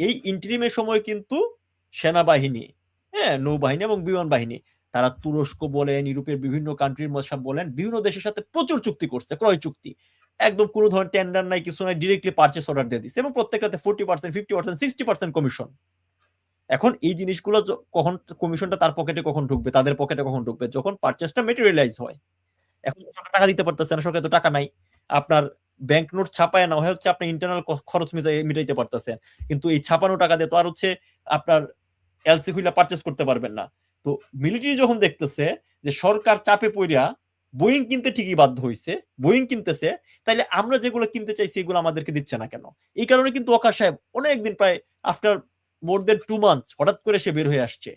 এই ইন্টারিমের সময় কিন্তু সেনাবাহিনী, হ্যাঁ, নৌবাহিনী এবং বিমান বাহিনী, তারা তুরস্ক বলেন, ইউরোপের বিভিন্ন কান্ট্রির মশাব বলেন, বিভিন্ন দেশের সাথে প্রচুর চুক্তি করছে, ক্রয় চুক্তি, একদম কোনো ধরনের টেন্ডার নাই, কিছু নাই, ডিরেক্টলি পারচেস অর্ডার দিয়ে দিচ্ছে এবং প্রত্যেকটাতে 40%, 50%, 60% কমিশন। এখন এই জিনিসগুলো কখন কমিশনটা তার পকেটে কখন ঢুকবে, তাদের পকেটে কখন ঢুকবে, যখন পারচেসটা মেটেরিয়ালাইজ হয়। এখন সরকার টাকা দিতে পারতেছে না, সরকার তো টাকা নাই। আপনার ব্যাংক নোট ছাপায় না হয় হচ্ছে আপনি ইন্টারনাল খরচ মিটাইতে পারতেছেন, কিন্তু এই ছাপানো টাকা দিয়ে তো আর হচ্ছে আপনার এলসি খুলে পারচেস করতে পারবেন না। তো মিলিটারি যখন দেখতেছে যে সরকার চাপে পড়িয়া বোয়িং কিনতে ঠিকই বাধ্য হয়েছে, বোয়িং কিনতেছে, তাইলে আমরা যেগুলো কিনতে চাইছি এগুলো আমাদেরকে দিচ্ছে না কেন? এই কারণে কিন্তু ওয়াকার সাহেব অনেকদিন, প্রায় আফটার মোর দেন 2 মান্থস, হঠাৎ করে সে বের হয়ে আসছে,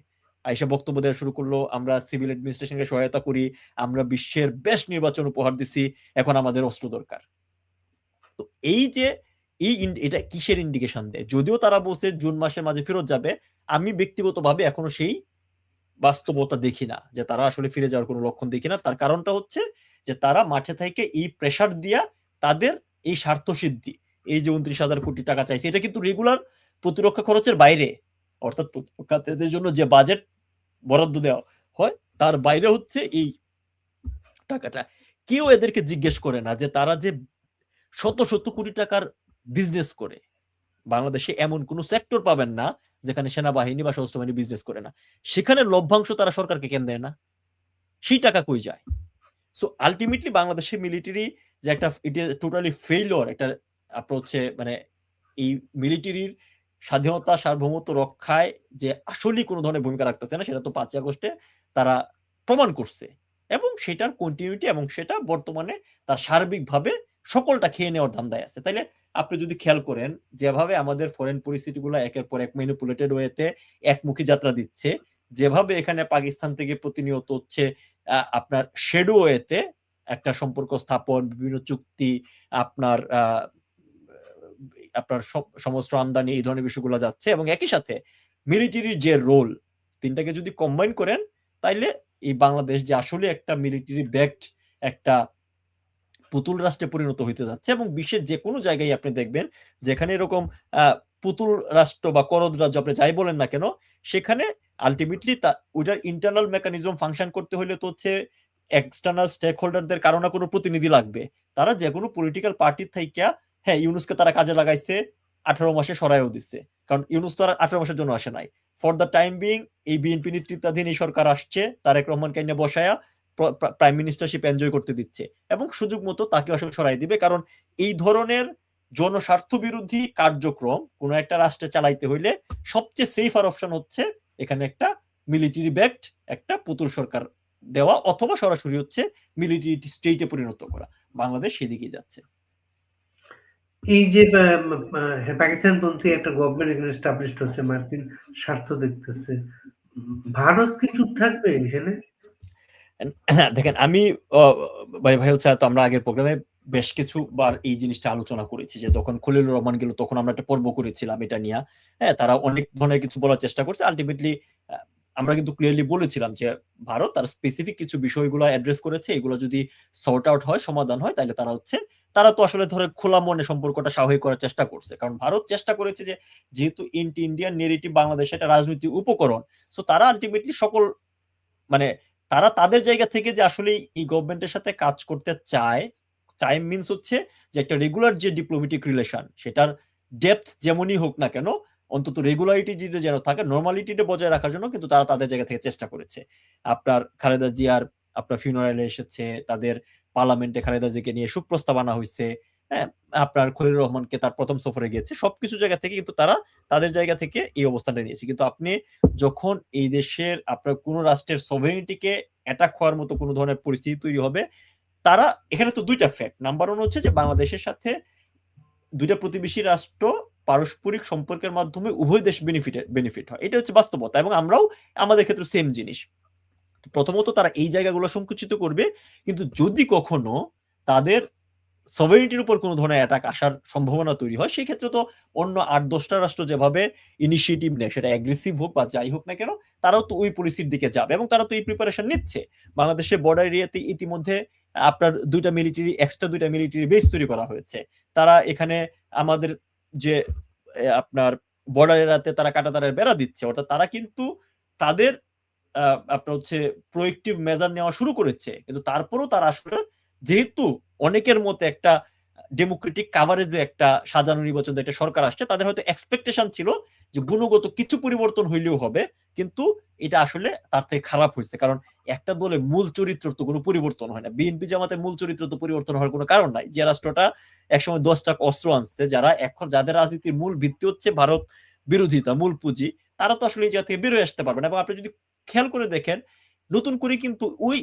আইসা বক্তব্য দেওয়া শুরু করলো, আমরা সিভিল অ্যাডমিনিস্ট্রেশনকে সহায়তা করি, আমরা বিশ্বের বেস্ট নির্বাচন উপহার দিছি, এখন আমাদের অস্ত্র দরকার। তো এই যে এটা কিসের ইন্ডিকেশন দেয়? যদিও তারা বলছে জুন মাসের মাঝে ফেরত যাবে, আমি ব্যক্তিগতভাবে এখনো সেই বাস্তবতা দেখি না, যে তারা আসলে ফিরে যাওয়ার কোনো লক্ষণ দেখি না। তার কারণটা হচ্ছে যে তারা মাঠে থেকে এই প্রেসার দিয়া তাদের এই স্বার্থ সিদ্ধি, এই যে 29,000 কোটি টাকা চাইছে, এটা কিন্তু রেগুলার প্রতিরক্ষা খরচের বাইরে, অর্থাৎ প্রতিরক্ষাদের জন্য যে বাজেট বরাদ্দ দেওয়া হয় তার বাইরে হচ্ছে এই টাকাটা। কেউ এদেরকে জিজ্ঞেস করে না যে তারা যে শত শত কোটি টাকার বিজনেস করে, বাংলাদেশে এমন কোন সেক্টর পাবেন না যেখানে সেনাবাহিনী বা সশস্ত্র বাহিনী বিজনেস করে না, সেখানে লভ্যাংশ তারা সরকারকে কেন দেয় না, সেই টাকা কই যায়? সো আলটিমেটলি বাংলাদেশের মিলিটারি যে একটা, এটা টোটালি ফেইলিওর একটা, আপনার হচ্ছে মানে এই মিলিটারির স্বাধীনতা সার্বভৌমত্ব রক্ষায় যে আসলেই কোনো ধরনের ভূমিকা রাখতেছে না, সেটা তো 5 আগস্টে তারা প্রমাণ করছে, এবং সেটার কন্টিনিউটি এবং সেটা বর্তমানে তার সার্বিকভাবে সকলটা খেয়ে নেওয়ার ধান্দায় আছে। তাইলে আপনি যদি খেয়াল করেন যেভাবে আমাদের ফরেন পরিস্থিতিগুলো একের পর এক ম্যানিপুলেটেড ওয়েতে একমুখী যাত্রা দিচ্ছে, যেভাবে এখানে পাকিস্তান থেকে প্রতিনিয়ত হচ্ছে আপনার শেডো ওয়েতে একটা সম্পর্ক স্থাপন, বিভিন্ন চুক্তি, আপনার আপনার সমস্ত আমদানি, এই ধরনের বিষয়গুলো যাচ্ছে, এবং একই সাথে মিলিটারির যে রোল, তিনটাকে যদি কম্বাইন করেন, তাইলে এই বাংলাদেশ যে আসলে একটা মিলিটারি ব্যাকড একটা পুতুল রাষ্ট্রে পরিণত হইতে যাচ্ছে, এবং বিশ্বের যে কোনো জায়গায় আপনি দেখবেন যেখানে এরকম পুতুল রাষ্ট্র বা করদ রাজ্য আপনি যাই বলেন না কেন, সেখানে আলটিমেটলি ওইটার ইন্টারনাল মেকানিজম ফাংশন করতে হলে তো হচ্ছে এক্সটার্নাল স্টেক হোল্ডারদের কারো না কোনো প্রতিনিধি লাগবে। তারা যে কোনো পলিটিক্যাল পার্টির থাইকা, হ্যাঁ, ইউনুসকে তারা কাজে লাগাইছে, 18 মাসে সরাইও দিচ্ছে, কারণ ইউনুস তো আর 18 মাসের জন্য আসে নাই। ফর দ্য টাইম বিং এই বিএনপি নেতৃত্বাধীন এই সরকার আসছে, তারেক রহমানকে এনে বসায়া প্রাইম মিনিস্টারশিপ এনজয় করতে দিচ্ছে, এবং সুযোগ মতো তাকে আসলে সরাই দিবে, কারণ এই ধরনের জনস্বার্থ বিরোধী কার্যক্রম কোন একটা রাষ্ট্রে চালাইতে হইলে সবচেয়ে সেফার অপশন হচ্ছে এখানে একটা মিলিটারি ব্যাকড একটা পুতুল সরকার দেওয়া, অথবা সরাসরি হচ্ছে মিলিটারি স্টেটে পরিণত করা। বাংলাদেশ সেদিকে যাচ্ছে। এই যে পাকিস্তান পন্থী একটা গভর্নমেন্ট এখানে এস্টাবলিশড হচ্ছে, মার্কিন স্বার্থ দেখতেছে, ভারত কি চুপ থাকবে এখানে? দেখেন, আমি ভাই হচ্ছে তো আমরা আগের প্রোগ্রামে বেশ কিছুবার এই জিনিসটা আলোচনা করেছি, যে তখন খলিলুর রহমান গেল তখন আমরা একটা পর্ব করেছিলাম এটা নিয়ে। হ্যাঁ, তারা অনেক ধরনের কিছু বলার চেষ্টা করছে, আলটিমেটলি আমরা কিন্তু ক্লিয়ারলি বলেছিলাম যে ভারত তার স্পেসিফিক কিছু বিষয়গুলো অ্যাড্রেস করেছে, এগুলো যদি সর্ট আউট হয়, সমাধান হয়, তাহলে তারা হচ্ছে, তারা তো আসলে ধরে খোলা মনে সম্পর্কটা স্বাভাবিক করার চেষ্টা করছে, কারণ ভারত চেষ্টা করেছে যে যেহেতু ইন্ডিয়ান নেগেটিভ বাংলাদেশে একটা রাজনৈতিক উপকরণ, সো তারা আলটিমেটলি সকল মানে তারা তাদের জায়গা থেকে যে আসলে এই গভর্নমেন্টের সাথে কাজ করতে চায়, মিনস হচ্ছে যে একটা রেগুলার যে ডিপ্লোমেটিক রিলেশন, সেটার ডেপথ যেমনই হোক না কেন, অন্তত রেগুলারিটি যেন থাকে, নর্মালিটিটা বজায় রাখার জন্য কিন্তু তারা তাদের জায়গা থেকে চেষ্টা করেছে। আপনার খালেদা জিয়ার আপনার ফিউনারালে এসেছে, তাদের পার্লামেন্টে খালেদা জিয়াকে নিয়ে শোক প্রস্তাব আনা হয়েছে, হ্যাঁ, আপনার খলিলুর রহমানকে তার প্রথম সফরে গিয়েছে, সবকিছু জায়গা থেকে কিন্তু তারা তাদের জায়গা থেকে এই অবস্থানটা নিয়েছে। কিন্তু আপনি যখন এই দেশের আপনার কোন রাষ্ট্রের সভেরেনিটিকে অ্যাটাক হওয়ার মতো কোনো ধরনের পরিস্থিতি তৈরি হবে, তারা এখানে তো দুইটা ফ্যাক্ট, নাম্বার ওয়ান হচ্ছে যে বাংলাদেশের সাথে দুইটা প্রতিবেশী রাষ্ট্র পারস্পরিক সম্পর্কের মাধ্যমে উভয় দেশ বেনিফিট হয়, এটা হচ্ছে বাস্তবতা, এবং আমরাও আমাদের ক্ষেত্রে সেম জিনিস। প্রথমত তারা এই জায়গাগুলো সংকুচিত করবে, কিন্তু যদি কখনো তাদের সভারেনিটির উপর কোনো ধরনের অ্যাটাক আসার সম্ভাবনা তৈরি হয়, সেই ক্ষেত্রে তো অন্য 8-10টা রাষ্ট্র যেভাবে ইনিশিয়েটিভ নেয়, সেটা অ্যাগ্রেসিভ হোক বা যাই হোক না কেন, তারাও তো ওই পলিসির দিকে যাবে, এবং তারা তো এই প্রিপারেশন নিচ্ছে। বাংলাদেশের বর্ডার এরিয়াতে ইতিমধ্যে আপনার এক্সট্রা দুইটা মিলিটারি বেস তৈরি করা হয়েছে। তারা এখানে আমাদের যে আপনার বর্ডার এরাতে তারা কাঁটাতারের বেড়া দিচ্ছে, অর্থাৎ তারা কিন্তু তাদের আপনার হচ্ছে প্রোয়েক্টিভ মেজার নেওয়া শুরু করেছে, কিন্তু তারপরেও তারা আসলে যেহেতু অনেকের মতে একটা ডেমোক্রেটিক কাভারেজে একটা সাজানো নির্বাচন একটা সরকার আসছে, তাদের হয়তো এক্সপেকটেশন ছিল যে গুণগত কিছু পরিবর্তন হইলেও হবে, কিন্তু এটা আসলে তার থেকে খারাপ হয়েছে। কারণ একটা দলে মূল চরিত্র তো কোনো পরিবর্তন হয় না। বিএনপি জামাতের মূল চরিত্র তো পরিবর্তন হওয়ার কোনো কারণ নাই। যে রাষ্ট্রটা একসময় 10টা অস্ত্র আনছে, যারা এখন যাদের রাজনীতির মূল ভিত্তি হচ্ছে ভারত বিরোধিতা, মূল পুঁজি, তারা তো আসলে এই জায়গা থেকে বেরোয় আসতে পারবে না। এবং আপনি যদি খেয়াল করে দেখেন, নতুন করে কিন্তু ওই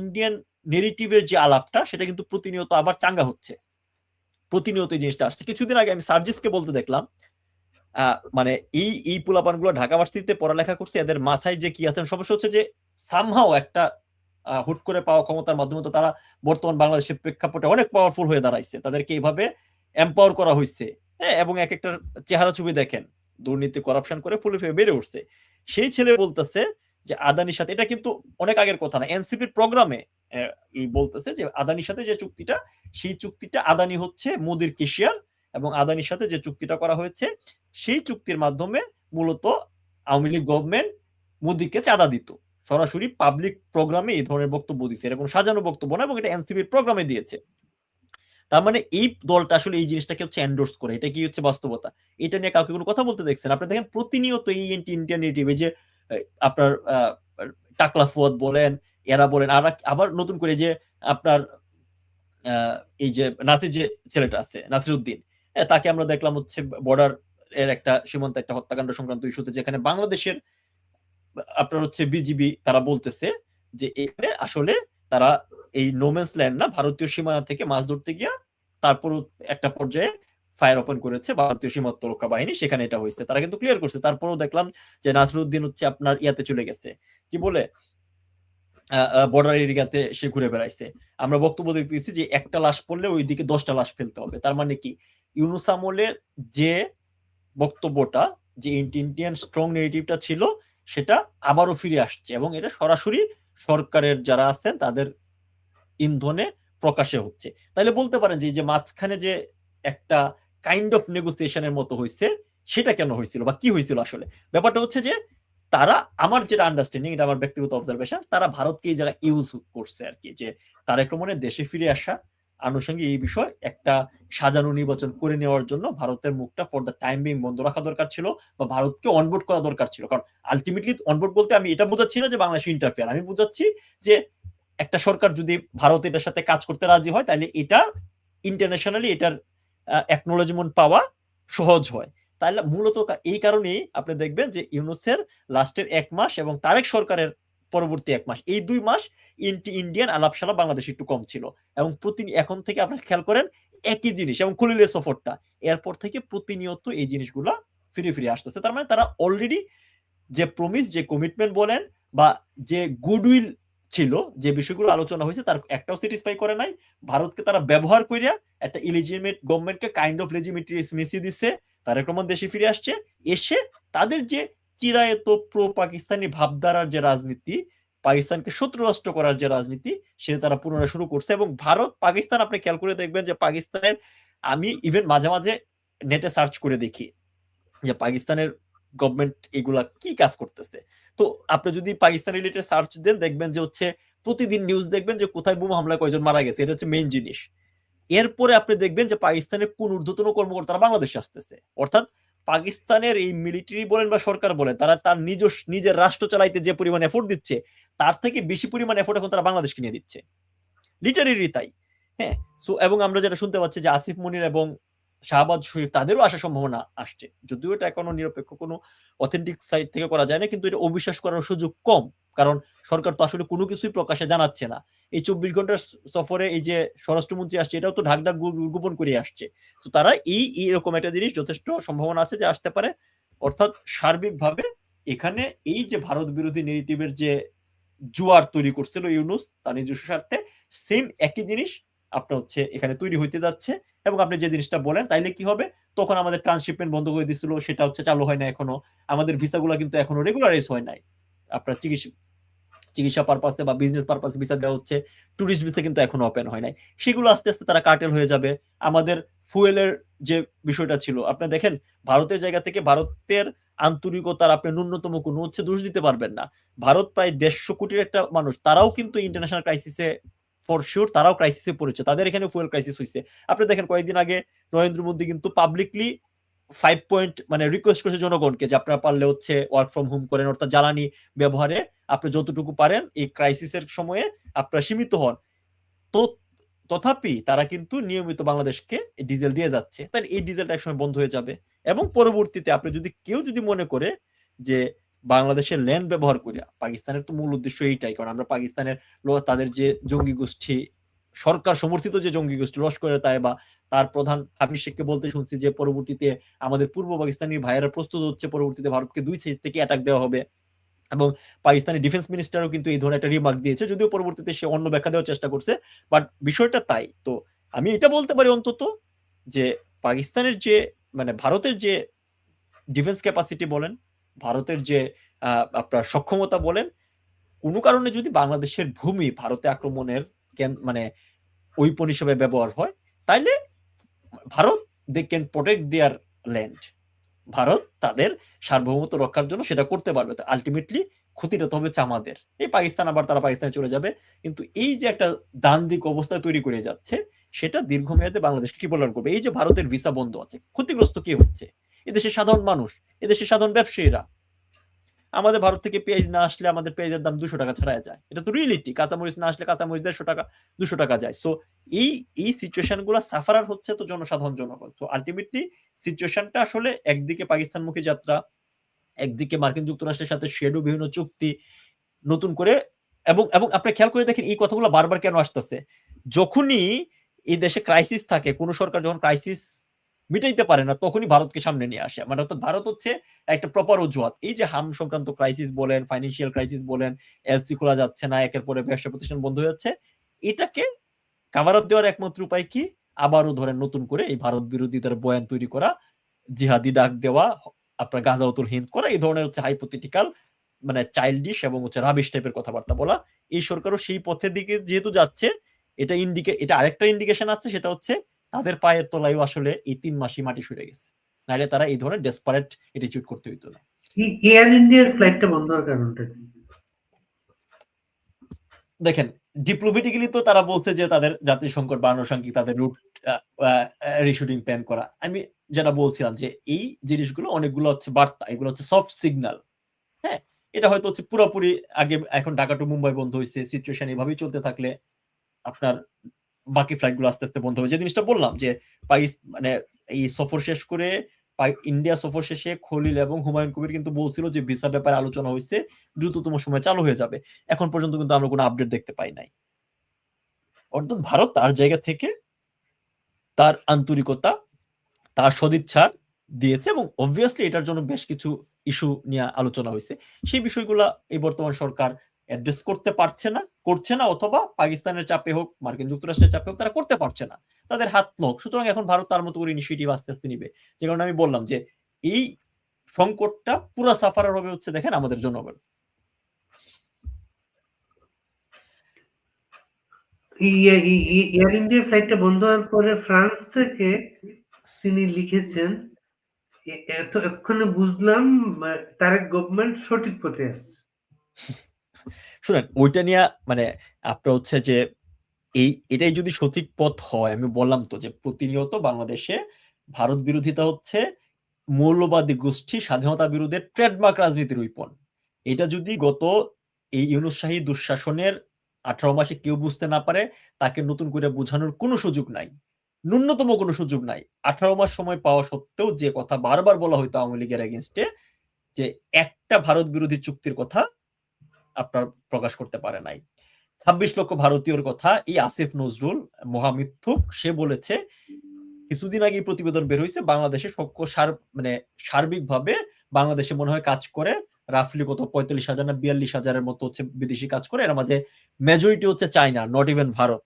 ইন্ডিয়ান নেরেটিভের যে আলাপটা, সেটা কিন্তু প্রতিনিয়ত আবার চাঙ্গা হচ্ছে, প্রতিনিয়ত এই জিনিসটা আসছে। কিছুদিন আগে আমি সার্জিসকে বলতে দেখলাম, মানে এই পোলাপান গুলো ঢাকা ভার্সিটিতে পড়ালেখা করছে, এদের মাথায় যে কি আছে, সমস্যা হচ্ছে যে সামহাও একটা হুট করে পাওয়া ক্ষমতার মাধ্যমে তো তারা বর্তমান বাংলাদেশের প্রেক্ষাপটে অনেক পাওয়ারফুল হয়ে দাঁড়াইছে, তাদেরকে এইভাবে এম্পাওয়ার করা হয়েছে। হ্যাঁ, এবং এক একটা চেহারা ছবি দেখেন, দুর্নীতি করাপশন করে ফুলে ফেলে বেড়ে উঠছে। সেই ছেলে বলতেছে যে আদানির সাথে, এটা কিন্তু অনেক আগের কথা না, এনসিপির প্রোগ্রামে এই বলতেছে যে আদানির সাথে যে চুক্তিটা, সেই চুক্তিটা আদানি হচ্ছে মোদির কেশিয়ার, এবং আদানির সাথে যে চুক্তিটা করা হয়েছে সেই চুক্তির মাধ্যমে মূলত আওয়ামী লীগ গভর্নমেন্ট মোদিকে চাঁদা দিত। সরাসরি পাবলিক প্রোগ্রামে এই ধরনের বক্তব্য দিচ্ছে, এরকম সাজানো বক্তব্য না, এবং এটা এনসিপির প্রোগ্রামে দিয়েছে। তার মানে এই দলটা আসলে এই জিনিসটাকে হচ্ছে এন্ডোর্স করে, এটা কি হচ্ছে বাস্তবতা। এটা নিয়ে কাউকে কোনো কথা বলতে দেখছেন? আপনি দেখেন প্রতিনিয়ত এই ইন্ডিয়ান নেটিভ, যে আপনার টাকলা ফুয়াদ বলেন, এরা বলেন, আর আবার নতুন করে যে আপনার এই যে নাসির যে ছেলেটা আছে, নাসির উদ্দিন, তাকে আমরা দেখলাম হচ্ছে বর্ডার এর একটা সীমান্তে একটা হত্যাকাণ্ড সংক্রান্ত ইস্যুতে, যেখানে বাংলাদেশের আপনার হচ্ছে বিজিবি তারা বলতেছে যে এখানে আসলে তারা এই নোম্যান্স ল্যান্ড না, ভারতীয় সীমানা থেকে মাছ ধরতে গিয়া তারপর একটা পর্যায়ে ফায়ার ওপেন করেছে ভারতীয় সীমান্তরক্ষা বাহিনী, সেখানে এটা হয়েছে, তারা কিন্তু ক্লিয়ার করছে। তারপরেও দেখলাম যে নাসিরউদ্দিন হচ্ছে আপনার ইয়াতে চলে গেছে, কি বলে বর্ডার এরিয়াতে সে ঘুরে বেড়াইছে। আমরা বক্তব্য দেখতেছি যে একটা লাশ পড়লে ওইদিকে 10টা লাশ ফেলতে হবে। তার মানে কি, ইউনূস আমলের যে বক্তব্যটা, যে ইন্ডিয়ান স্ট্রং নেগেটিভটা ছিল, সেটা আবারও ফিরে আসছে, এবং এটা সরাসরি সরকারের যারা আছেন তাদের ইন্ধনে প্রকাশে হচ্ছে। তাহলে বলতে পারেন যে মাঝখানে যে একটা কাইন্ড অফ নেগোসিয়েশনের মতো হয়েছে, সেটা কেন হয়েছিল বা কি হয়েছিল আসলে? ব্যাপারটা হচ্ছে যে তারা, আমার যেটা আন্ডারস্ট্যান্ডিং, এটা আমার ব্যক্তিগত অবজারভেশন, তারা ভারতকে এই জায়গায় ইউজ করছে আর কি, যে তারেক রহমানের দেশে ফিরে আসা আনুষঙ্গিক এই বিষয় একটা সাজানো নির্বাচন করে নেওয়ার জন্য ভারতের মুখটা ফর দ্য টাইম বিং বন্ধ রাখা দরকার ছিল, বা ভারতকে অনবোর্ড করা দরকার ছিল। কারণ আলটিমেটলি অনবোর্ড বলতে আমি এটা বোঝাচ্ছি না যে বাংলাদেশ ইন্টারফেয়ার, আমি বোঝাচ্ছি যে একটা সরকার যদি ভারত এটার সাথে কাজ করতে রাজি হয়, তাহলে এটা ইন্টারন্যাশনালি এটার অ্যাকনোলেজমেন্ট পাওয়া সহজ হয়। তাহলে মূলত এই কারণেই আপনি দেখবেন যে ইউনূসের লাস্টের 1 মাস এবং তারেক সরকারের পরবর্তী 1 মাস, এই 2 মাস ইন্ডিয়ান আলাপসালা বাংলাদেশ একটু কম ছিল, এবং এখন থেকে আপনি খেয়াল করেন একই জিনিস, এবং খুলিলে সফরটা, এরপর থেকে প্রতিনিয়ত এই জিনিসগুলা ফিরে ফিরে আসতেছে। তার মানে তারা অলরেডি যে প্রমিস, যে কমিটমেন্ট বলেন, বা যে গুডউইল ছিল, যে বিষয়গুলো আলোচনা হয়েছে, তার একটাও স্যাটিসফাই করে নাই। ভারতকে তারা ব্যবহার করিয়া একটা ইলিজিমেট গভর্নমেন্টকে কাইন্ড অফ লেজিটিমেসি দিচ্ছে, তারেক রহমান দেশে ফিরে আসছে, এসে তাদের যে চিরায়ত প্রো পাকিস্তানি ভাবধারার যে রাজনীতি, পাকিস্তানকে শত্রু রাষ্ট্র করার যে রাজনীতি, সেটা তারা পুনরায় শুরু করছে। এবং ভারত পাকিস্তান, আপনি খেয়াল করে দেখবেন যে পাকিস্তানের, আমি ইভেন মাঝে মাঝে নেটে সার্চ করে দেখি যে পাকিস্তানের গভর্নমেন্ট এগুলা কি কাজ করতেছে। তো আপনি যদি পাকিস্তান রিলেটেড সার্চ দেন, দেখবেন যে হচ্ছে প্রতিদিন নিউজ দেখবেন যে কোথায় বোমা হামলা কয়জন মারা গেছে, এটা হচ্ছে মেইন জিনিস। এরপরে আপনি দেখবেন যে পাকিস্তানের কোন ঊর্ধ্বতন কর্মকর্তারা বাংলাদেশে আসতেছে, অর্থাৎ পাকিস্তানের এই মিলিটারি বলেন বা সরকার বলেন, তারা তার নিজের রাষ্ট্র চালাইতে যে পরিমাণ এফোর্ট দিচ্ছে, তার থেকে বেশি পরিমাণ এফোর্ট এখন তারা বাংলাদেশকে নিয়ে দিচ্ছে, লিটারেরি তাই। হ্যাঁ, সো এবং আমরা যেটা শুনতে পাচ্ছি যে আসিফ মনির এবং শাহবাজ শরীফ তাদেরও আসার সম্ভাবনা আসছে, যদিও এটা এখনো নিরপেক্ষ কোনো অথেন্টিক সাইট থেকে করা যায় না, কিন্তু এটা অবিশ্বাস করার সুযোগ কম, কারণ সরকার তো আসলে কোনো কিছুই প্রকাশে জানাচ্ছে না। এই 24 ঘন্টার সফরে এই যে স্বরাষ্ট্রমন্ত্রী আসছে, এটাও তো ঢাক গোপন করে আসছে। তো তারা এইরকম একটা জিনিস যথেষ্ট সম্ভাবনা আছে যে আসতে পারে। অর্থাৎ সার্বিকভাবে এখানে এই যে ভারত বিরোধী নেগেটিভের যে জোয়ার তৈরি করছিল ইউনূস তার নিজস্ব স্বার্থে, সেম একই জিনিস আপনার হচ্ছে এখানে তৈরি হইতে যাচ্ছে। এবং আপনি যে জিনিসটা বলেন, তাইলে কি হবে, তখন আমাদের ট্রান্সশিপমেন্ট বন্ধ করে দিছিল, সেটা হচ্ছে চালু হয় না এখনো, আমাদের ভিসাগুলো কিন্তু এখনো রেগুলারাইজ হয় নাই আপনার চিকিৎসা পারপাসে বা বিজনেস পারপাসে ভিসা দেওয়া হচ্ছে, টুরিস্ট ভিসা কিন্তু এখনো ওপেন হয় নাই। সেগুলো আস্তে আস্তে তারা কার্টেল হয়ে যাবে। আমাদের ফুয়েলের যে বিষয়টা ছিল, আপনি দেখেন ভারতের জায়গা থেকে ভারতের আন্তরিকতার আপনি ন্যূনতম কোনো হচ্ছে দোষ দিতে পারবেন না। ভারত প্রায় 150 কোটির একটা মানুষ, তারাও কিন্তু ইন্টারন্যাশনাল ক্রাইসিসে ফর শিওর তারাও ক্রাইসিসে পড়েছে। তাদের এখানে ফুয়েল ক্রাইসিস হইছে। আপনি দেখেন কয়েকদিন আগে নরেন্দ্র মোদী কিন্তু পাবলিকলি 5 পয়েন্ট মানে রিকোয়েস্ট করেছে জনগণকে যে আপনারা পারলে হচ্ছে ওয়ার্ক ফ্রম হোম করেন, অর্থাৎ জ্বালানি ব্যবহারে আপনি যতটুকু পারেন এই ক্রাইসিসের সময়ে আপনারা সীমিত হন। তো তথাপি তারা কিন্তু নিয়মিত বাংলাদেশকে ডিজেল দিয়ে যাচ্ছে। তাই এই ডিজেলটা একসময় বন্ধ হয়ে যাবে এবং পরবর্তীতে আপনি যদি কেউ যদি মনে করে যে বাংলাদেশের ল্যান্ড ব্যবহার করিয়া, পাকিস্তানের তো মূল উদ্দেশ্য এইটাই, কারণ আমরা পাকিস্তানের তাদের যে জঙ্গি গোষ্ঠী, সরকার সমর্থিত যে জঙ্গি গোষ্ঠী লস্করে তাইবা, তার প্রধান হাফিজ শেখকে বলতে শুনছি যে পরবর্তীতে আমাদের পূর্ব পাকিস্তানি ভাইয়েরা প্রস্তুত হচ্ছে, পরবর্তীতে ভারতকে 2 সাইড থেকে অ্যাটাক দেওয়া হবে। এবং পাকিস্তানি ডিফেন্স মিনিস্টারও কিন্তু এই ধরনের একটা রিমার্ক দিয়েছে, যদিও পরবর্তীতে সে অন্য ব্যাখ্যা দেওয়ার চেষ্টা করছে, বাট বিষয়টা তাই। তো আমি এটা বলতে পারি অন্তত যে পাকিস্তানের যে মানে ভারতের যে ডিফেন্স ক্যাপাসিটি বলেন, ভারতের যে আপনার সক্ষমতা বলেন, কোনো কারণে যদি বাংলাদেশের ভূমি ভারতে আক্রমণের মানে ওয়েপন হিসেবে ব্যবহার হয়, তাইলে Bharat they can protect their land. Bharat তাদের সার্বভৌমত্ব রক্ষার জন্য সেটা করতে পারবে। আলটিমেটলি ক্ষতিটা তো হবে আমাদের। এই পাকিস্তান আবার তারা পাকিস্তানে চলে যাবে, কিন্তু এই যে একটা দ্বান্দ্বিক অবস্থা তৈরি করে যাচ্ছে, সেটা দীর্ঘমেয়াদে বাংলাদেশকে কি কল্যাণ করবে? এই যে ভারতের ভিসা বন্ধ আছে, ক্ষতিগ্রস্ত কে হচ্ছে? এদেশের সাধারণ মানুষ, এদেশের সাধারণ ব্যবসায়ীরা। আমাদের ভারত থেকে পেঁয়াজ না আসলে আমাদের পেঁয়াজের দাম 200 টাকা ছাড়াই যায়, এটা তো রিয়েলিটি। কাঁচামরিচ না আসলে কাঁচামরিচ 150 টাকা 200 টাকা যায়। সো এই সিচুয়েশন গুলো সাফারার হচ্ছে তো জনসাধারণ, জনগণ। তো আলটিমেটলি সিচুয়েশনটা আসলে একদিকে পাকিস্তানমুখী যাত্রা, একদিকে মার্কিন যুক্তরাষ্ট্রের সাথে শেডো বিভিন্ন চুক্তি নতুন করে, এবং এবং আপনি খেয়াল করে দেখেন এই কথাগুলো বারবার কেন আসতেছে। যখনই এই দেশে ক্রাইসিস থাকে, কোন সরকার যখন ক্রাইসিস মিটাইতে পারে না, তখনই ভারতকে সামনে নিয়ে আসে। মানে অর্থাৎ ভারত হচ্ছে একটা প্রপার অজুহাত। এই যে হাম সংক্রান্ত ক্রাইসিস বলেন, ফাইন্যান্সিয়াল ক্রাইসিস বলেন, এলসি খোলা যাচ্ছে না, একের পরে ব্যবসা প্রতিষ্ঠান বন্ধ হয়ে যাচ্ছে, এটাকে কাভার আপ দেওয়ার একমাত্র উপায় কি? আবারও ধরেন নতুন করে এই ভারত বিরোধিতার বয়ান তৈরি করা, জিহাদি ডাক দেওয়া, আপনার গাজাউতুল হিন্দ করা, এই ধরনের হচ্ছে হাইপোথেটিক্যাল মানে চাইল্ডিশ এবং হচ্ছে রাবিশ টাইপের কথাবার্তা বলা। এই সরকারও সেই পথের দিকে যেহেতু যাচ্ছে, এটা আরেকটা ইন্ডিকেশন আছে, সেটা হচ্ছে তাদের পায়ের তলায়ও আসলে এই 3 মাসই মাটি সরে গেছে, নাহলে তারা এই ধরনের ডেসপারেট অ্যাটিটিউড করতে হইতো না। এয়ার ইন্ডিয়ার ফ্লাইটটা বন্ধ হওয়ার কারণটা কি? দেখেন ডিপ্লোমেটিক্যালি তো তারা বলছে যে তাদের জাতীয় সংকট বাড়ানোর সঙ্গে তাদের রুট রিশুটিং প্ল্যান করা। আমি যেটা বলছিলাম যে এই জিনিসগুলো অনেকগুলো হচ্ছে বার্তা, এগুলো হচ্ছে সফট সিগন্যাল। হ্যাঁ, এটা হয়তো হচ্ছে পুরোপুরি আগে এখন ঢাকা টু মুম্বাই বন্ধ হয়েছে, সিচুয়েশন এভাবেই চলতে থাকলে আপনার বাকি ফ্লাইট গুলো আস্তে আস্তে বন্ধ হবে। যে জিনিসটা বললাম যে মানে এই সফর শেষ করে ইন্ডিয়া সফর শেষে খলিল এবং হুমায়ুন কবির কিন্তু বলছিল যে ভিসা ব্যাপারে আলোচনা হয়েছে, দ্রুততম সময় চালু হয়ে যাবে। এখন পর্যন্ত কিন্তু আমরা কোনো আপডেট দেখতে পাই নাই। অর্থাৎ ভারত তার জায়গা থেকে তার আন্তরিকতা, তার সদিচ্ছা দিয়েছে, এবং অবভিয়াসলি এটার জন্য বেশ কিছু ইস্যু নিয়ে আলোচনা হয়েছে। সেই বিষয়গুলা এই বর্তমান সরকার অ্যাড্রেস করতে পারছে না, করছে না, অথবা পাকিস্তানের চাপে হোক, মার্কিন যুক্তরাষ্ট্রের চাপে হোক, তারা করতে পারছে না, তাদের হাত লক। সুতরাং এখন ভারত তার মতো করে ইনিশিয়েটিভ আস্তে আস্তে নিবে। যে কারণে আমি বললাম যে এই সংকটটা পুরো সাফারার হবে হচ্ছে দেখেন আমাদের জনগণ। এয়ার ইন্ডিয়া ফ্লাইটটা বন্ধ হওয়ার পরে ফ্রান্স থেকে তিনি লিখেছেন, এক্ষণে বুঝলাম তারেক গভর্নমেন্ট সঠিক পথে আছে। শুনেন ওইটা নিয়ে মানে আপনার হচ্ছে যে এটাই যদি সঠিক পথ হয়, আমি বললাম তো যে প্রতিনিয়ত বাংলাদেশে ভারত বিরোধিতা হচ্ছে মৌলবাদী গোষ্ঠী স্বাধীনতা বিরোধের ট্রেডমার্ক রাজনীতির উইপন। এটা যদি গত এই ইউনূস শাহী দুঃশাসনের 18 মাসে কেউ বুঝতে না পারে, তাকে নতুন করে বোঝানোর কোনো সুযোগ নাই, ন্যূনতম কোনো সুযোগ নাই। 18 মাস সময় পাওয়া সত্ত্বেও যে কথা বারবার বলা হইতো আওয়ামী লীগের এগেনস্টে, যে একটা ভারত বিরোধী চুক্তির কথা আপনার প্রকাশ করতে পারে নাই। 26 লক্ষ ভারতীয়র কথা এই আসিফ নজরুল মহামিথ্যুক, সে বলেছে কিছুদিন আগে প্রতিবেদন বের হয়েছে বাংলাদেশে মানে সার্বিকভাবে বাংলাদেশে মনে হয় কাজ করে রাফলি কত 45,000 না 42,000-এর মতো হচ্ছে বিদেশি কাজ করে, এর মাঝে মেজরিটি হচ্ছে চায়না, নট ইভেন ভারত।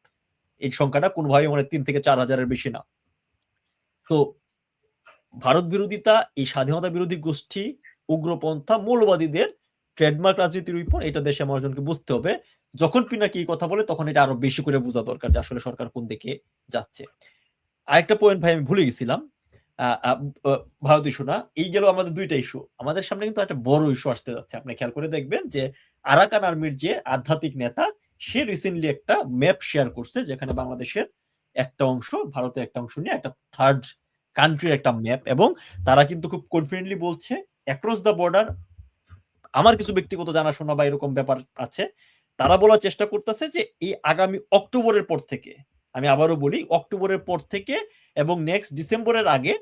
এই সংখ্যাটা কোনোভাবে মানে 3 থেকে 4,000-এর বেশি না। তো ভারত বিরোধিতা এই স্বাধীনতা বিরোধী গোষ্ঠী, উগ্রপন্থা, মৌলবাদীদের ট্রেডমার্ক রাজনীতির উইপন, এটা দেশে মানুষজনকে বুঝতে হবে। যখন পিনাকি এই কথা বলে তখন এটা আরো বেশি করে বোঝা দরকার যে আসলে সরকার কোন দিকে যাচ্ছে। আরেকটা পয়েন্ট ভাই আমি ভুলে গেছিলাম। ভারত ইস্যু না, এই গেল আমাদের ২ টা ইস্যু। আমাদের সামনে কিন্তু একটা বড় ইস্যু আসতে যাচ্ছে। আপনি খেয়াল করে দেখবেন যে আরাকান আর্মির যে আধ্যাত্মিক নেতা, সে রিসেন্টলি একটা ম্যাপ শেয়ার করছে যেখানে বাংলাদেশের একটা অংশ, ভারতের একটা অংশ নিয়ে একটা থার্ড কান্ট্রির একটা ম্যাপ, এবং তারা কিন্তু খুব কনফিডেন্টলি বলছে অ্যাক্রস দ্য বর্ডার, আমার কিছু ব্যক্তিগত জানাশোনা বা এরকম ব্যাপার আছে, তারা বলার চেষ্টা করতেছে যে এই আগামী অক্টোবরের পর থেকে, আমি আবারও বলি অক্টোবরের পর থেকে এবং নেক্সট ডিসেম্বরের আগে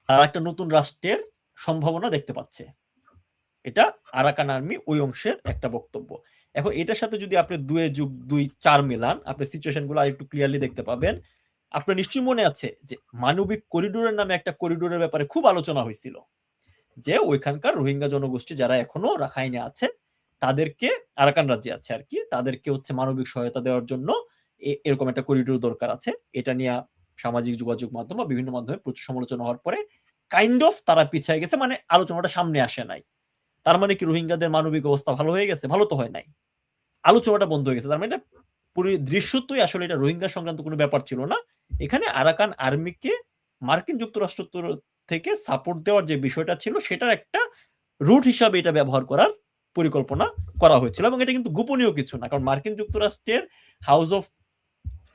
তারা একটা নতুন রাষ্ট্রের সম্ভাবনা দেখতে পাচ্ছে। এটা আরাকান আর্মি ওই অংশের একটা বক্তব্য। এখন এটার সাথে যদি আপনি 2+2=4 মেলান, আপনি সিচুয়েশন গুলো আরেকটু ক্লিয়ারলি দেখতে পাবেন। আপনার নিশ্চয়ই মনে আছে যে মানবিক করিডোরের নামে একটা করিডোরের ব্যাপারে খুব আলোচনা হয়েছিল, যে ওইখানকার রোহিঙ্গা জনগোষ্ঠী যারা এখনো রাখাইনে আছে, তাদেরকে, আরাকান রাজ্যে আছে আর কি, তাদেরকে হচ্ছে মানবিক সহায়তা দেওয়ার জন্য এরকম একটা করিডোর দরকার আছে। এটা নিয়ে সামাজিক যোগাযোগ মাধ্যম বা বিভিন্ন মাধ্যমে প্রচুর সমালোচনা হওয়ার পরে কাইন্ড অফ তারা পিছিয়ে গেছে, মানে আলোচনাটা সামনে আসে নাই। তার মানে কি রোহিঙ্গাদের মানবিক অবস্থা ভালো হয়ে গেছে? ভালো তো হয় নাই, আলোচনাটা বন্ধ হয়ে গেছে। তার মানে এটা পুরো দৃশ্যতই আসলে এটা রোহিঙ্গা সংক্রান্ত কোনো ব্যাপার ছিল না। এখানে আরাকান আর্মিকে মার্কিন যুক্তরাষ্ট্র থেকে সাপোর্ট দেওয়ার যে বিষয়টা ছিল, সেটার একটা রুট হিসাবে এটা ব্যবহার করার পরিকল্পনা করা হয়েছিল, এবং এটা কিন্তু গোপনীয় কিছু না, কারণ মার্কিন যুক্তরাষ্ট্রের হাউস অফ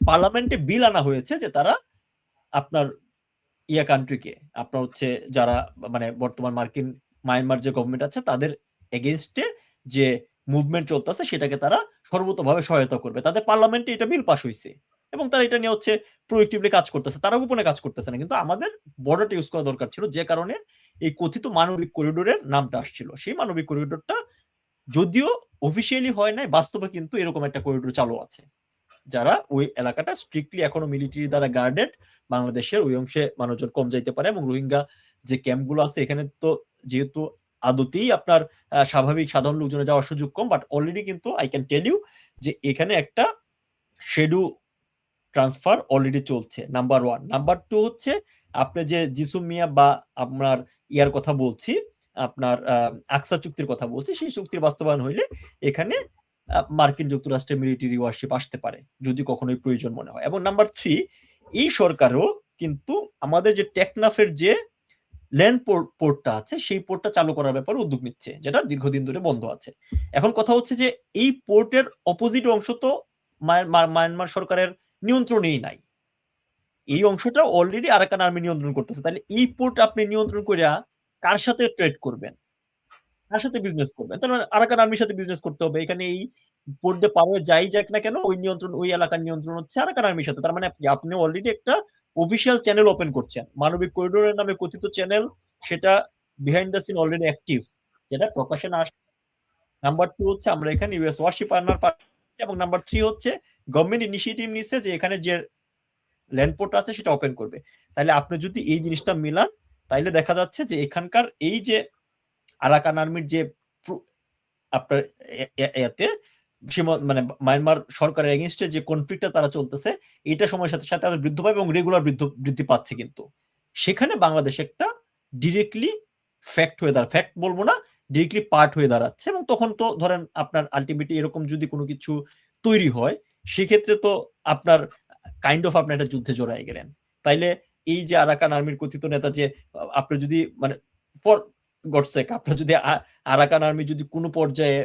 পার্লামেন্টে বিল আনা হয়েছে যে তারা আপনার কান্ট্রিকে, আপনার হচ্ছে যারা মানে বর্তমান মায়ানমার যে গভর্নমেন্ট আছে তাদের এগেইনস্টে যে মুভমেন্ট চলতেছে সেটাকে তারা সর্বতভাবে সহায়তা করবে। তাদের পার্লামেন্টে এটা বিল পাস হয়েছে এবং তারা এটা নিয়ে হচ্ছে প্রোঅ্যাক্টিভলি কাজ করতেছে, তারা গোপনে কাজ করতেছে না। কিন্তু আমাদের বর্ডারটা ইউজ করা দরকার ছিল, যে কারণে এই কথিত মানবিক করিডোরের নামটা আসছিল। সেই মানবিক করিডোরটা যদিও অফিসিয়ালি হয় নাই, বাস্তবে কিন্তু এরকম একটা করিডোর চালু আছে, যারা ওই এলাকাটা স্ট্রিক্টলি এখনো মিলিটারি দ্বারা গার্ডেড। বাংলাদেশের ওই অংশে মানুষজন কম যাইতে পারে, এবং রোহিঙ্গা যে ক্যাম্পগুলো আছে এখানে তো যেহেতু আদতেই আপনার স্বাভাবিক সাধারণ লোকজনে যাওয়ার সুযোগ কম, বাট অলরেডি কিন্তু আই ক্যান টেল ইউ যে এখানে একটা শেডু ট্রান্সফার অলরেডি চলছে, নাম্বার 1। নাম্বার 2 হচ্ছে আপনি যে জিসুম মিয়া বা আপনার ইয়ার কথা বলছি, আপনার আকসা চুক্তির কথা বলছি, সেই চুক্তির বাস্তবায়ন হইলে এখানে মার্কিন যুক্তরাষ্ট্রের মিলিটারি ওয়ারশিপ আসতে পারে যদি কখনোই প্রয়োজন মনে হয়। এবং নাম্বার 3, এই সরকারও কিন্তু আমাদের যে টেকনাফের যে ল্যান্ড পোর্টটা আছে সেই পোর্টটা চালু করার ব্যাপারে উদ্যোগ নিচ্ছে, যেটা দীর্ঘদিন ধরে বন্ধ আছে। এখন কথা হচ্ছে যে এই পোর্টের অপোজিট অংশ তো মায়ানমার সরকারের নিয়ন্ত্রণেই নাই, এই অংশটা অলরেডি আরাকান আর্মি নিয়ন্ত্রণ করতেছে। তাহলে এই পোর্ট আপনি নিয়ন্ত্রণ করিয়া কার সাথে ট্রেড করবেন, কার সাথে বিজনেস করবেন? তার মানে আরাকান আর্মির সাথে বিজনেস করতে হবে। এখানে এই পোর্ট দিয়ে পার হয়ে যাই যাক না কেন, ওই নিয়ন্ত্রণ, ওই এলাকার নিয়ন্ত্রণ হচ্ছে আরাকান আর্মির সাথে। তার মানে আপনি অলরেডি একটা অফিসিয়াল চ্যানেল ওপেন করছেন, মানবিক করিডোরের নামে কথিত চ্যানেল, সেটা behind the scene already active, যেটা প্রকাশে না আসে। নাম্বার 2 হচ্ছে আমরা এখানে ইউএস ওয়ারশিপ আনার, এবং নাম্বার 3 হচ্ছে গভর্নমেন্ট ইনিশিয়েটিভ নিচ্ছে যে এখানে যে ল্যান্ড পোর্ট আছে সেটা ওপেন করবে। তাহলে আপনি যদি এই জিনিসটা মিলান, তাইলে দেখা যাচ্ছে যে এখানকার এই যে আরাকান আর্মির যে আপনার এতে মানে মায়ানমার সরকারের এগেইনস্টে যে কনফ্লিক্টটা তারা চলতেছে, এটা সময়ের সাথে সাথে আরো বৃদ্ধি পাবে এবং রেগুলার বৃদ্ধি পাচ্ছে। কিন্তু সেখানে বাংলাদেশ একটা ডিরেক্টলি ফ্যাক্ট বলবো না, ডিরেক্টলি পার্ট হয়ে দাঁড়াচ্ছে। এবং তখন তো ধরেন আপনার আলটিমেটলি এরকম যদি কোনো কিছু তৈরি হয়, সেক্ষেত্রে তো আপনার কাইন্ড অফ আপনি একটা যুদ্ধে জড়াই গেলেন। তাইলে এই যে আরাকান আর্মির কথিত নেতা, যে আপনি যদি মানে ফর গডস সেক, আপনার যদি আরাকান আর্মি যদি কোনো পর্যায়ে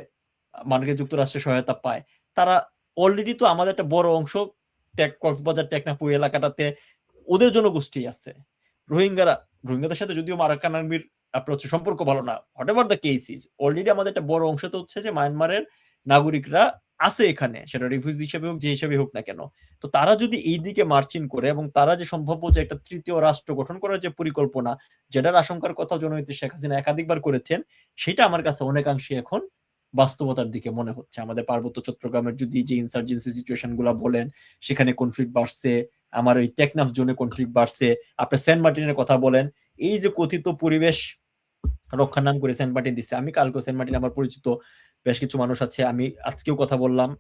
মার্কিন যুক্তরাষ্ট্রের সহায়তা পায়, তারা অলরেডি তো আমাদের একটা বড় অংশ কক্সবাজার টেকনাফ ওই এলাকাটাতে ওদের জনগোষ্ঠী আছে। রোহিঙ্গাদের সাথে যদিও আরাকান আর্মির আপনার হচ্ছে সম্পর্ক ভালো না, what ever the case is, already আমাদের একটা বড় অংশ তো হচ্ছে যে মায়ানমারের নাগরিকরা আছে এখানে, সেটা রিফিউজি হিসেবে হোক, যে হিসেবে হোক না কেন। তো তারা যদি এই দিকে মার্চিং করে, এবং তারা যে সম্ভাব্য যে একটা তৃতীয় রাষ্ট্র গঠন করার যে পরিকল্পনা, যেটার আশঙ্কার কথা জননেত্রী শেখ হাসিনা একাধিকবার করেছেন, সেটা আমার কাছে অনেকাংশে এখন বাস্তবতার দিকে মনে হচ্ছে। আমাদের পার্বত্য চট্টগ্রামের যদি যে ইনসার্জেন্সি সিচুয়েশন গুলা বলেন, সেখানে কনফ্লিক্ট বাড়ছে, আমার ওই টেকনাফ জোনে কনফ্লিক্ট বাড়ছে, আপনার সেন্ট মার্টিনের কথা বলেন, এই যে কথিত পরিবেশ রক্ষার নাম করে সেন্ট মার্টিন দিচ্ছে। আমি কালকে সেন্ট মার্টিন, আমার পরিচিত বেশ কিছু মানুষ আছে, আমি আজকেও কথা বললাম,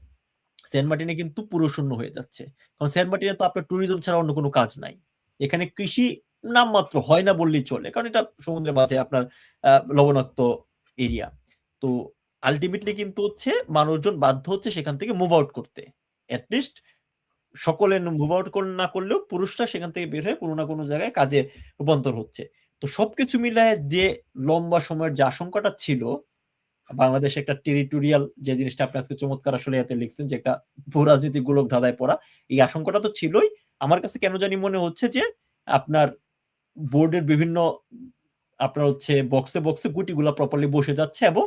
সেন্ট মার্টিনে কিন্তু পুরো শূন্য হয়ে যাচ্ছে। কারণ সেন্ট মার্টিনে তো আপনার ট্যুরিজম ছাড়া অন্য কোনো কাজ নাই। এখানে কৃষি নামমাত্র হয় না বললেই চলে, কারণ এটা সমুদ্রের মাঝে আপনার লবণাক্ত এরিয়া। তো আলটিমেটলি কিন্তু হচ্ছে মানুষজন বাধ্য হচ্ছে সেখান থেকে মুভ আউট করতে। অ্যাটলিস্ট সকলে মুভ আউট না করলেও পুরুষরা সেখান থেকে বের হয়ে কোনো না কোনো জায়গায় কাজে রূপান্তর হচ্ছে। তো সবকিছু মিলায় যে লম্বা সময়ের যে আশঙ্কাটা ছিল, বাংলাদেশে একটা টেরিটোরিয়াল যে জিনিসটা আপনি আজকে চমৎকার আসলে এতে লিখছেন যে একটা ভূ রাজনীতি গোলক ধাঁধায় পড়া, এই আশঙ্কাটা তো ছিলই। আমার কাছে কেন জানি মনে হচ্ছে যে আপনার বোর্ডের বিভিন্ন আপনার হচ্ছে বক্সে বক্সে গুটিগুলা প্রপারলি বসে যাচ্ছে এবং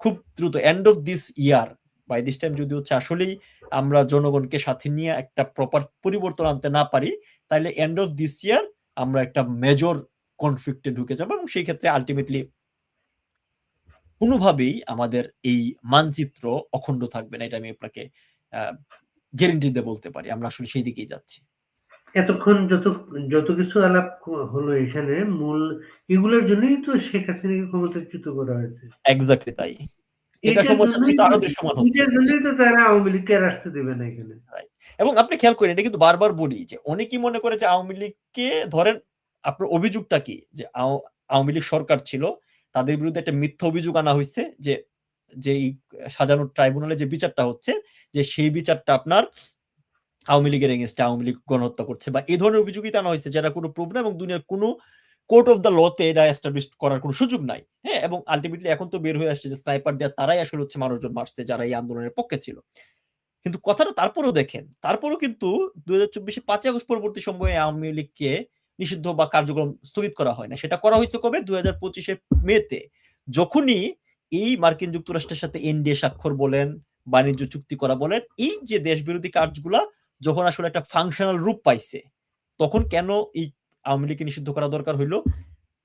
খুব দ্রুত end of this year by this time যদি হচ্ছে আসলেই আমরা জনগণকে সাথে নিয়ে একটা প্রপার পরিবর্তন আনতে না পারি, তাহলে এন্ড অফ দিস ইয়ার আমরা একটা মেজর কনফ্লিক্টে ঢুকে যাবো এবং সেই ক্ষেত্রে আলটিমেটলি কোনোভাবেই আমাদের এই মানচিত্র অখণ্ড থাকবে না, এটা আমি আপনাকে গ্যারেন্টি দিয়ে বলতে পারি। আমরা আসলে সেই দিকেই যাচ্ছি। এতক্ষণ যত কিছু আলাপ হলো এখানে মূল এগুলোর জন্যই তো শেখ হাসিনাকে ক্ষমতাচ্যুত করা হয়েছে। এক্স্যাক্টলি তাই। এটা সময়ের সাথে সাথে আরো দৃশ্যমান হচ্ছে। এটার জন্যই তো তারা আওয়ামী লীগকে আর আসতে দেবে না এখানে। এবং আপনি খেয়াল করেন, এটা কিন্তু বারবার বলি যে অনেকেই মনে করে যে আওয়ামী লীগকে ধরেন, আপনার অভিযোগটা কি যে আওয়ামী লীগ সরকার ছিল, তাদের বিরুদ্ধে একটা মিথ্যা অভিযোগ আনা হয়েছে যে এই সাজানো ট্রাইব্যুনালে যে বিচারটা হচ্ছে, যে সেই বিচারটা আপনার আওয়ামী লীগের এগেইনস্টে, আওয়ামী লীগ গণহত্যা করছে বা এই ধরনের অভিযোগই আনা হয়েছে, যারা কোনো প্রুফ না এবং দুনিয়ার কোনো কোর্ট অফ দ্য লতে এটা এস্টাবলিশ করার কোনো সুযোগ নাই। হ্যাঁ, এবং আলটিমেটলি এখন তো বের হয়ে আসছে যে স্নাইপার দেওয়া তারাই আসলে হচ্ছে মানুষজন মারছে যারা এই আন্দোলনের পক্ষে ছিল। কিন্তু কথাটা তারপরেও দেখেন, তারপরেও কিন্তু 2024 5 আগস্ট পরবর্তী সময়ে আওয়ামী লীগকে নিষিদ্ধ বা কার্যক্রম স্থগিত করা হয় না। সেটা করা হয়েছে কবে? 2025 মেতে, যখনই এই মার্কিন যুক্তরাষ্ট্রের সাথে এনডিএ স্বাক্ষর বলেন, বাণিজ্য চুক্তি করা বলেন, এই যে দেশবিরোধী কাজগুলা যখন আসলে একটা ফাংশনাল রূপ পাইছে, তখন কেন এই আওয়ামী লীগকে নিষিদ্ধ করা দরকার হইল?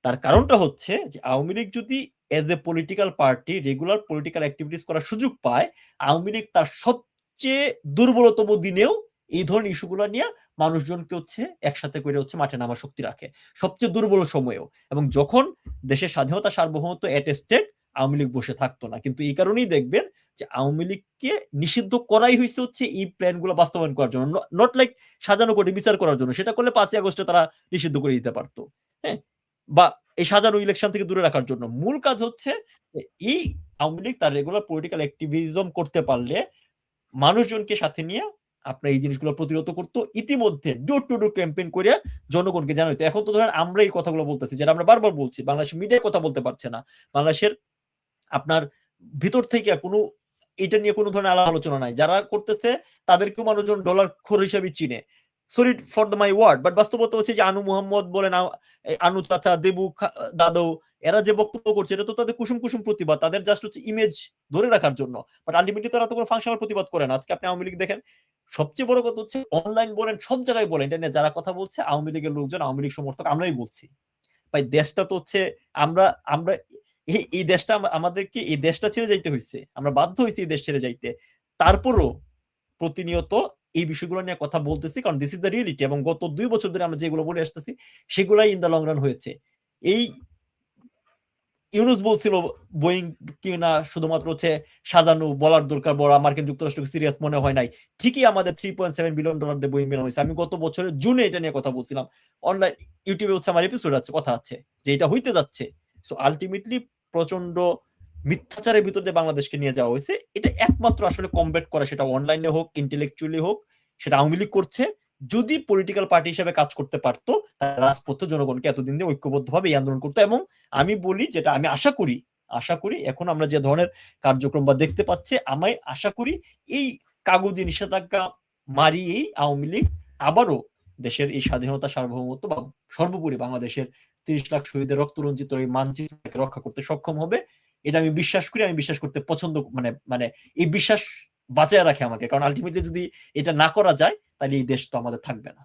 তার কারণটা হচ্ছে যে আওয়ামী লীগ যদি as a political party regular political activities করার সুযোগ পায়, আওয়ামী লীগ তার সবচেয়ে দুর্বলতম দিনেও এই ধরনের ইস্যুগুলো নিয়ে মানুষজনকে হচ্ছে একসাথে করে হচ্ছে মাঠে নামার শক্তি রাখে, সবচেয়ে দুর্বল সময়েও। এবং যখন দেশের স্বাধীনতা সার্বভৌমত্ব এট স্টেক, আওয়ামী লীগ বসে থাকতো না। কিন্তু এই কারণেই দেখবেন যে আওয়ামী লীগকে নিষিদ্ধ করাই হয়েছে হচ্ছে এই প্ল্যানগুলো বাস্তবায়ন করার জন্য, নট লাইক সাজানো করে বিচার করার জন্য। সেটা করলে 5 আগস্টে তারা নিষিদ্ধ করে দিতে পারতো, হ্যাঁ, বা এই সাজানো ইলেকশন থেকে দূরে রাখার জন্য। মূল কাজ হচ্ছে এই আওয়ামী লীগ তার রেগুলার পলিটিক্যাল অ্যাক্টিভিজম করতে পারলে মানুষজনকে সাথে নিয়ে আপনার এই জিনিসগুলো প্রতিরোধ করতো। ইতিমধ্যে ডোর টু ডোর ক্যাম্পেইন করে জনগণকে জানাইতো। এখন তো ধরেন আমরা এই কথাগুলো বলতেছি, যেটা আমরা বারবার বলছি, বাংলাদেশ মিডিয়া কথা বলতে পারছে না, বাংলাদেশের আপনার ভিতর থেকে কোনো এটা নিয়ে কোনো ধরনের আলোচনা নাই। যারা করতেছে তাদেরকেও মানুষজন ডলার খোর হিসেবে চিনে। Sorry for the my word, but বাস্তবতা হচ্ছে যে আনু মোহাম্মদ বলেন, আনু চাচা, দেবু দাদু, এরা যে বক্তব্য করছে এটা তো তাদের কুসুম কুসুম প্রতিবাদ, তাদের জাস্ট হচ্ছে ইমেজ ধরে রাখার জন্য। বাট আলটিমেটলি তারা তো কোনো ফাংশনাল প্রতিবাদ করে না। আজকে আপনি আওয়ামী লীগ দেখেন, সবচেয়ে বড় কথা হচ্ছে অনলাইন বলেন, সব জায়গায় বলেন, এটা নিয়ে যারা কথা বলছে আওয়ামী লীগের লোকজন, আওয়ামী লীগ সমর্থক আমরাই বলছি। ভাই দেশটা তো হচ্ছে আমরা আমরা এই দেশটা আমাদেরকে এই দেশটা ছেড়ে যাইতে হয়েছে, আমরা বাধ্য হয়েছি এই দেশ ছেড়ে যাইতে। তারপরও প্রতিনিয়ত এই বিষয়গুলো নিয়ে কথা বলতেছি, কারণ দিস ইজ দ্য রিয়েলিটি। এবং গত 2 বছর ধরে আমরা যেগুলো বলে আসতেছি সেগুলাই ইন দ্য লং রান হয়েছে। এই ইউনুস বলছিল বোয়িং কিনা শুধুমাত্র হচ্ছে সাজানো, বলার দরকার, বড় মার্কিন যুক্তরাষ্ট্রকে সিরিয়াস মনে হয় নাই। ঠিকই আমাদের $3.7 বিলিয়ন দিয়ে বোয়িং বের হয়েছে। আমি গত বছরের জুনে এটা নিয়ে কথা বলছিলাম, অনলাইন ইউটিউবে হচ্ছে আমার এপিসোড আছে, কথা আছে যে এটা হইতে যাচ্ছে। সো আলটিমেটলি প্রচন্ড মিথ্যাচারের ভিতর দিয়ে বাংলাদেশকে নিয়ে যাওয়া হয়েছে। এটা একমাত্র আসলে কমব্যাট করা, সেটা অনলাইনে হোক, ইন্টেলেকচুয়ালি হোক, সেটা আওয়ামী লীগ করছে। যদি পলিটিক্যাল পার্টি হিসেবে কাজ করতে পারতো, রাজপথে জনগণকে এতদিন দিয়ে ঐক্যবদ্ধভাবে এই আন্দোলন করতো। এবং আমি বলি, যেটা আমি আশা করি এখন আমরা যে ধরনের কার্যক্রম বা দেখতে পাচ্ছি, আমি আশা করি এই কাগজে নিষেধাজ্ঞা মারিয়েই আওয়ামী লীগ আবারও দেশের এই স্বাধীনতা সার্বভৌমত্ব বা সর্বোপরি বাংলাদেশের 30 লাখ শহীদের রক্তরঞ্জিত এই মানচিত্রকে রক্ষা করতে সক্ষম হবে। এটা আমি বিশ্বাস করি, আমি বিশ্বাস করতে পছন্দ, মানে এই বিশ্বাস বাঁচায় রাখে আমাকে। কারণ আলটিমেটলি যদি এটা না করা যায়, তাহলে এই দেশ তো আমাদের থাকবে না।